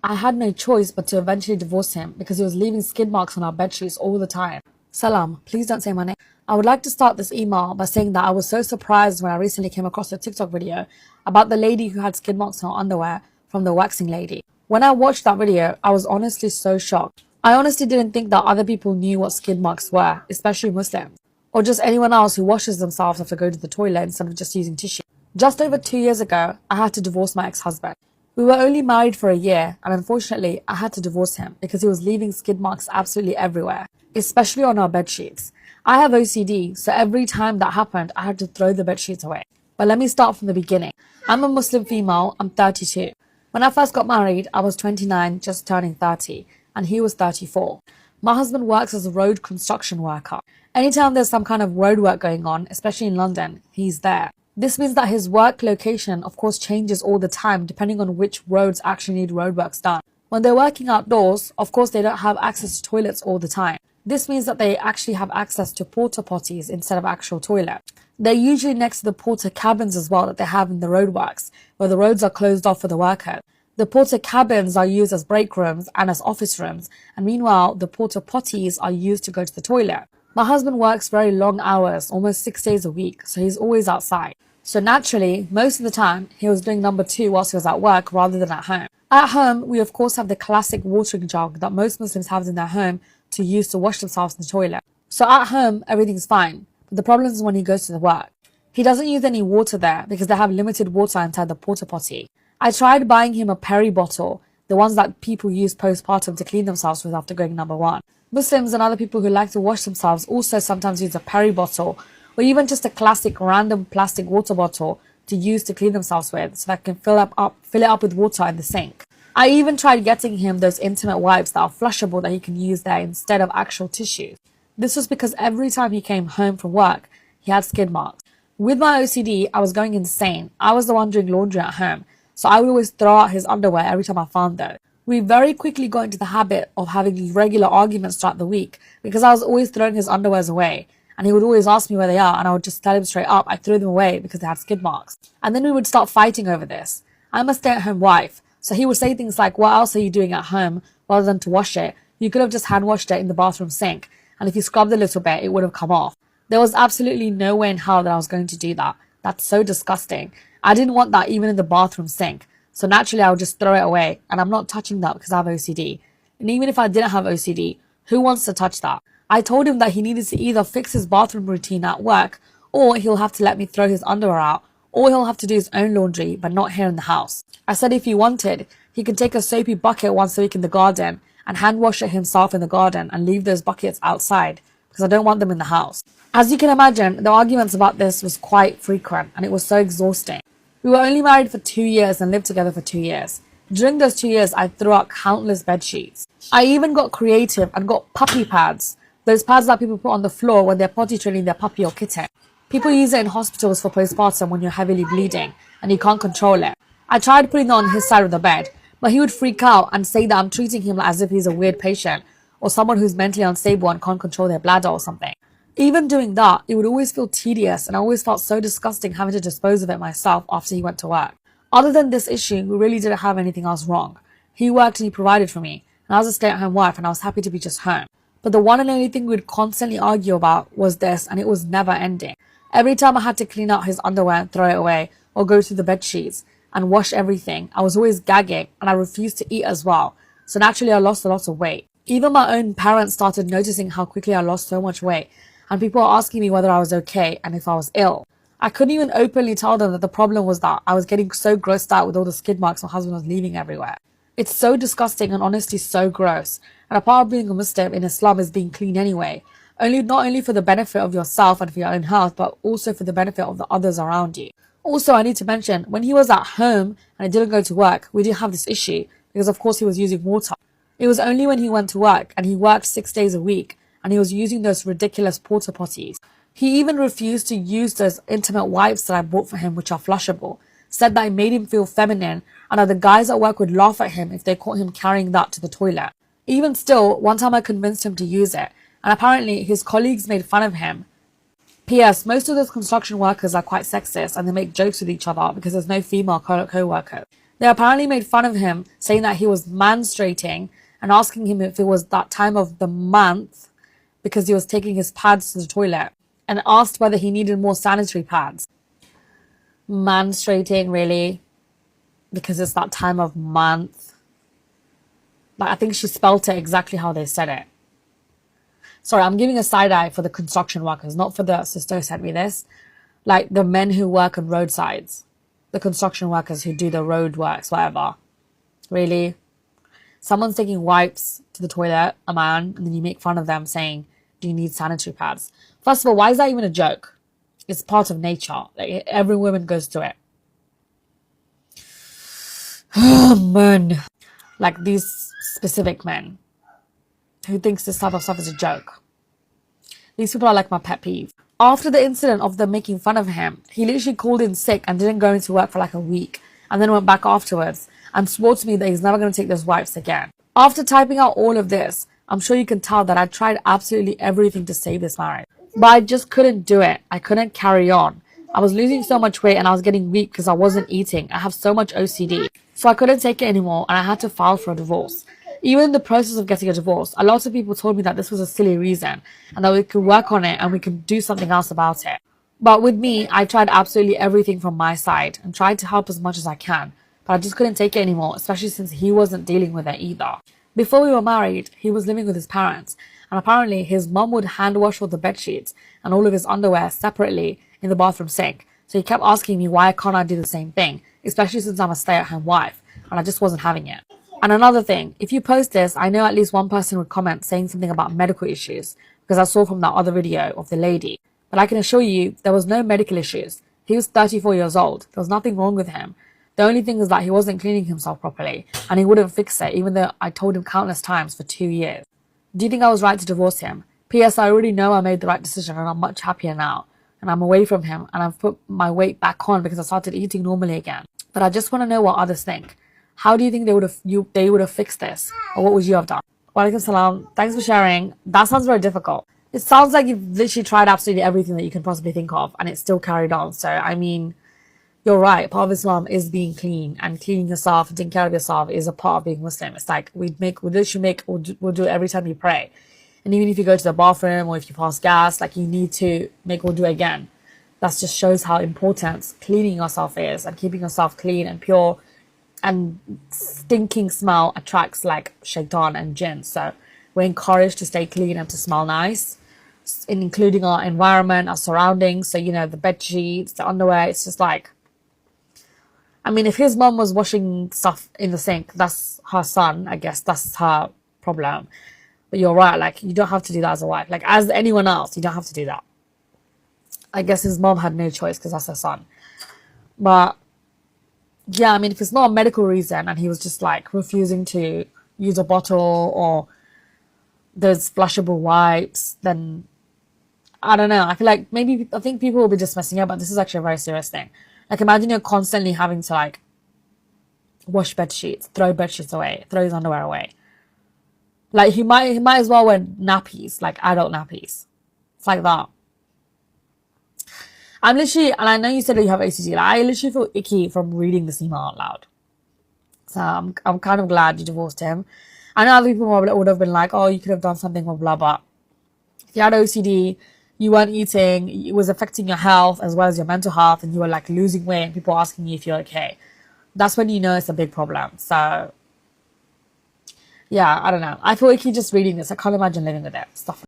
I had no choice but to eventually divorce him because he was leaving skid marks on our bedsheets all the time. Salam, please don't say my name. I would like to start this email by saying that I was so surprised when I recently came across a TikTok video about the lady who had skid marks on her underwear from the waxing lady. When I watched that video, I was honestly so shocked. I honestly didn't think that other people knew what skid marks were, especially Muslims, or just anyone else who washes themselves after going to the toilet instead of just using tissue. Just over 2 years ago, I had to divorce my ex-husband. We were only married for a year, and unfortunately, I had to divorce him because he was leaving skid marks absolutely everywhere, especially on our bedsheets. I have OCD, so every time that happened, I had to throw the bedsheets away. But let me start from the beginning. I'm a Muslim female, I'm 32. When I first got married, I was 29, just turning 30, and he was 34. My husband works as a road construction worker. Anytime there's some kind of road work going on, especially in London, he's there. This means that his work location, of course, changes all the time depending on which roads actually need roadworks done. When they're working outdoors, of course, they don't have access to toilets all the time. This means that they actually have access to porta potties instead of actual toilets. They're usually next to the porta cabins as well that they have in the roadworks, where the roads are closed off for the workers. The porta cabins are used as break rooms and as office rooms, and meanwhile, the porta potties are used to go to the toilet. My husband works very long hours, almost 6 days a week, so he's always outside. So naturally, most of the time, he was doing number 2 whilst he was at work rather than at home. At home, we of course have the classic watering jug that most Muslims have in their home to use to wash themselves in the toilet. So at home, everything's fine, but the problem is when he goes to the work. He doesn't use any water there because they have limited water inside the porta potty. I tried buying him a Perry bottle, the ones that people use postpartum to clean themselves with after going number 1. Muslims and other people who like to wash themselves also sometimes use a Perry bottle, or even just a classic random plastic water bottle to use to clean themselves with, so that can fill it up with water in the sink. I even tried getting him those intimate wipes that are flushable that he can use there instead of actual tissues. This was because every time he came home from work, he had skid marks. With my OCD, I was going insane. I was the one doing laundry at home, so I would always throw out his underwear every time I found them. We very quickly got into the habit of having regular arguments throughout the week because I was always throwing his underwears away. And he would always ask me where they are, and I would just tell him straight up I threw them away because they had skid marks. And then we would start fighting over this. I'm a stay-at-home wife, so he would say things like, what else are you doing at home rather than to wash it? You could have just hand washed it in the bathroom sink, and if you scrubbed a little bit, it would have come off. There was absolutely no way in hell that I was going to do that. That's so disgusting. I didn't want that even in the bathroom sink. So naturally, I would just throw it away, and I'm not touching that because I have OCD. And even if I didn't have OCD, who wants to touch that? I told him that he needed to either fix his bathroom routine at work, or he'll have to let me throw his underwear out, or he'll have to do his own laundry, but not here in the house. I said if he wanted, he could take a soapy bucket once a week in the garden and hand wash it himself in the garden and leave those buckets outside, because I don't want them in the house. As you can imagine, the arguments about this was quite frequent, and it was so exhausting. We were only married for 2 years and lived together for 2 years. During those 2 years, I threw out countless bed sheets. I even got creative and got puppy pads. Those pads that people put on the floor when they're potty training their puppy or kitten. People use it in hospitals for postpartum when you're heavily bleeding and you can't control it. I tried putting that on his side of the bed, but he would freak out and say that I'm treating him as if he's a weird patient or someone who's mentally unstable and can't control their bladder or something. Even doing that, it would always feel tedious, and I always felt so disgusting having to dispose of it myself after he went to work. Other than this issue, we really didn't have anything else wrong. He worked and he provided for me, and I was a stay-at-home wife and I was happy to be just home. But the one and only thing we'd constantly argue about was this, and it was never ending. Every time I had to clean out his underwear and throw it away, or go through the bed sheets and wash everything, I was always gagging, and I refused to eat as well. So naturally I lost a lot of weight. Even my own parents started noticing how quickly I lost so much weight, and people were asking me whether I was okay and if I was ill. I couldn't even openly tell them that the problem was that I was getting so grossed out with all the skid marks my husband was leaving everywhere. It's so disgusting and honestly so gross. And a part of being a Muslim in Islam is being clean anyway. Not only for the benefit of yourself and for your own health, but also for the benefit of the others around you. Also, I need to mention, when he was at home and I didn't go to work, we didn't have this issue because of course he was using water. It was only when he went to work, and he worked 6 days a week, and he was using those ridiculous porta potties. He even refused to use those intimate wipes that I bought for him, which are flushable, said that it made him feel feminine, and that the guys at work would laugh at him if they caught him carrying that to the toilet. Even still, one time I convinced him to use it, and apparently his colleagues made fun of him. P.S. Most of those construction workers are quite sexist, and they make jokes with each other because there's no female co-workers. They apparently made fun of him, saying that he was menstruating and asking him if it was that time of the month because he was taking his pads to the toilet, and asked whether he needed more sanitary pads. Menstruating, really? Because it's that time of month? Like, I think she spelt it exactly how they said it. Sorry, I'm giving a side eye for the construction workers, not for the sister who sent me this. Like, the men who work on roadsides. The construction workers who do the road works, whatever. Really? Someone's taking wipes to the toilet, a man, and then you make fun of them saying, do you need sanitary pads? First of all, why is that even a joke? It's part of nature. Like, every woman goes through it. Men. Like, these specific men who thinks this type of stuff is a joke. These people are like my pet peeve. After the incident of them making fun of him, he literally called in sick and didn't go into work for like a week, and then went back afterwards and swore to me that he's never going to take those wipes again. After typing out all of this, I'm sure you can tell that I tried absolutely everything to save this marriage. But I just couldn't do it. I couldn't carry on. I was losing so much weight and I was getting weak because I wasn't eating. I have so much OCD. So I couldn't take it anymore and I had to file for a divorce. Even in the process of getting a divorce, a lot of people told me that this was a silly reason and that we could work on it and we could do something else about it. But with me, I tried absolutely everything from my side and tried to help as much as I can. But I just couldn't take it anymore, especially since he wasn't dealing with it either. Before we were married, he was living with his parents, and apparently his mum would hand wash all the bed sheets and all of his underwear separately in the bathroom sink. So he kept asking me why can't I do the same thing, especially since I'm a stay-at-home wife, and I just wasn't having it. And another thing, if you post this, I know at least one person would comment saying something about medical issues, because I saw from that other video of the lady. But I can assure you, there was no medical issues. He was 34 years old. There was nothing wrong with him. The only thing is that he wasn't cleaning himself properly, and he wouldn't fix it, even though I told him countless times for 2 years. Do you think I was right to divorce him? P.S. I already know I made the right decision, and I'm much happier now. And I'm away from him, and I've put my weight back on because I started eating normally again. But I just want to know what others think. How do you think they would have fixed this? Or what would you have done? Walaikum salam. Thanks for sharing. That sounds very difficult. It sounds like you've literally tried absolutely everything that you can possibly think of, and it's still carried on. So, I mean, you're right. Part of Islam is being clean, and cleaning yourself and taking care of yourself is a part of being Muslim. It's like we'll do it every time you pray. And even if you go to the bathroom or if you pass gas, like you need to make wudu again. That just shows how important cleaning yourself is and keeping yourself clean and pure. And stinking smell attracts like shaitan and jinn. So we're encouraged to stay clean and to smell nice, including our environment, our surroundings. So, you know, the bed sheets, the underwear, it's just like, I mean, if his mom was washing stuff in the sink, that's her son, I guess. That's her problem. But you're right, like, you don't have to do that as a wife. Like, as anyone else, you don't have to do that. I guess his mom had no choice because that's her son. But, yeah, I mean, if it's not a medical reason and he was just, like, refusing to use a bottle or there's flushable wipes, then, I don't know. I feel like I think people will be just messing up, but this is actually a very serious thing. Like, imagine you're constantly having to, like, wash bed sheets, throw bed sheets away, throw his underwear away. Like, he might as well wear nappies, like adult nappies. It's like that. I'm literally, and I know you said that you have ACD, like, I literally feel icky from reading this email out loud. So I'm kind of glad you divorced him. I know other people would have been like, oh, you could have done something, blah, blah, blah. If you had OCD, you weren't eating, it was affecting your health as well as your mental health, and you were like losing weight and people asking you if you're okay. That's when you know it's a big problem. So, yeah, I don't know. I feel icky just reading this. I can't imagine living with it. Stuff.